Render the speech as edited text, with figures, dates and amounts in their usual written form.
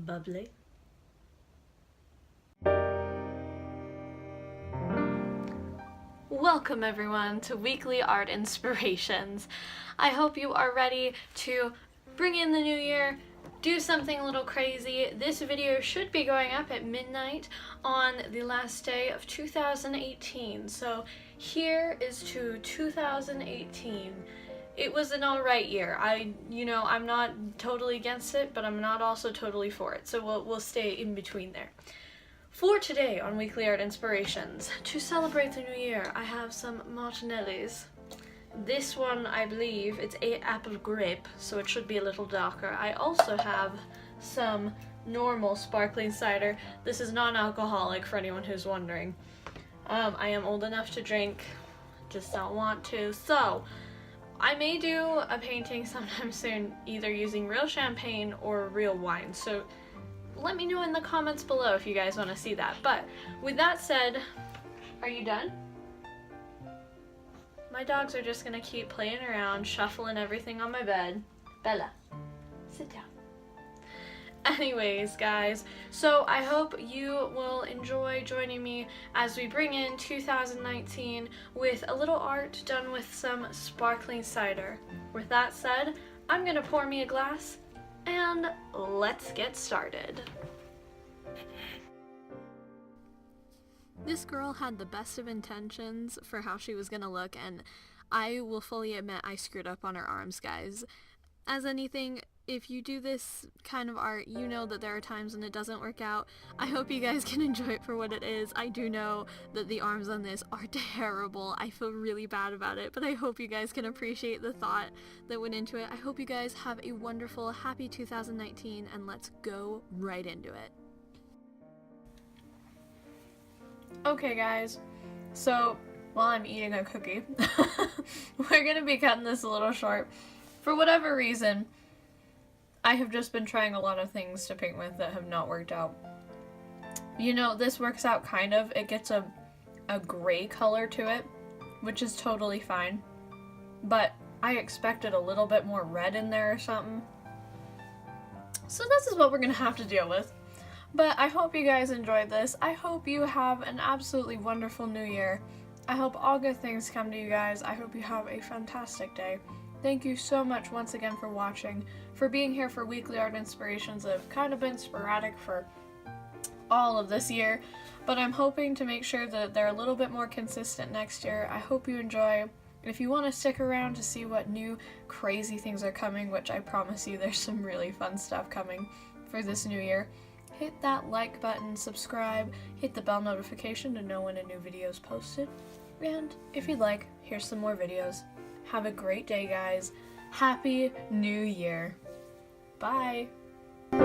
Bubbly. Welcome everyone to Weekly Art Inspirations. I hope you are ready to bring in the new year, do something a little crazy. This video should be going up at midnight on the last day of 2018. So here is to 2018. It was an alright year. I'm not totally against it, but I'm not also totally for it. So we'll stay in between there. For today on Weekly Art Inspirations, to celebrate the new year, I have some martinellis. This one, I believe, it's apple grape, so it should be a little darker. I also have some normal sparkling cider. This is non-alcoholic for anyone who's wondering. I am old enough to drink, just don't want to. So, I may do a painting sometime soon, either using real champagne or real wine. So, let me know in the comments below if you guys want to see that. But with that said, are you done? My dogs are just gonna keep playing around, shuffling everything on my bed. Bella, sit down. Anyways, guys, so I hope you will enjoy joining me as we bring in 2019 with a little art done with some sparkling cider. With that said, I'm gonna pour me a glass and let's get started. This girl had the best of intentions for how she was gonna look, and I will fully admit I screwed up on her arms, guys. As anything, if you do this kind of art, you know that there are times when it doesn't work out. I hope you guys can enjoy it for what it is. I do know that the arms on this are terrible. I feel really bad about it, but I hope you guys can appreciate the thought that went into it. I hope you guys have a wonderful, happy 2019, and let's go right into it. Okay guys, so while I'm eating a cookie, we're gonna be cutting this a little short. For whatever reason, I have just been trying a lot of things to paint with that have not worked out. You know, this works out kind of. It gets a gray color to it, which is totally fine. But I expected a little bit more red in there or something. So this is what we're gonna have to deal with. But I hope you guys enjoyed this. I hope you have an absolutely wonderful new year. I hope all good things come to you guys. I hope you have a fantastic day. Thank you so much once again for watching, for being here for Weekly Art Inspirations that have kind of been sporadic for all of this year, but I'm hoping to make sure that they're a little bit more consistent next year. I hope you enjoy. If you want to stick around to see what new crazy things are coming, which I promise you there's some really fun stuff coming for this new year, hit that like button, subscribe, hit the bell notification to know when a new video is posted, and if you'd like, here's some more videos. Have a great day, guys. Happy New Year. Bye.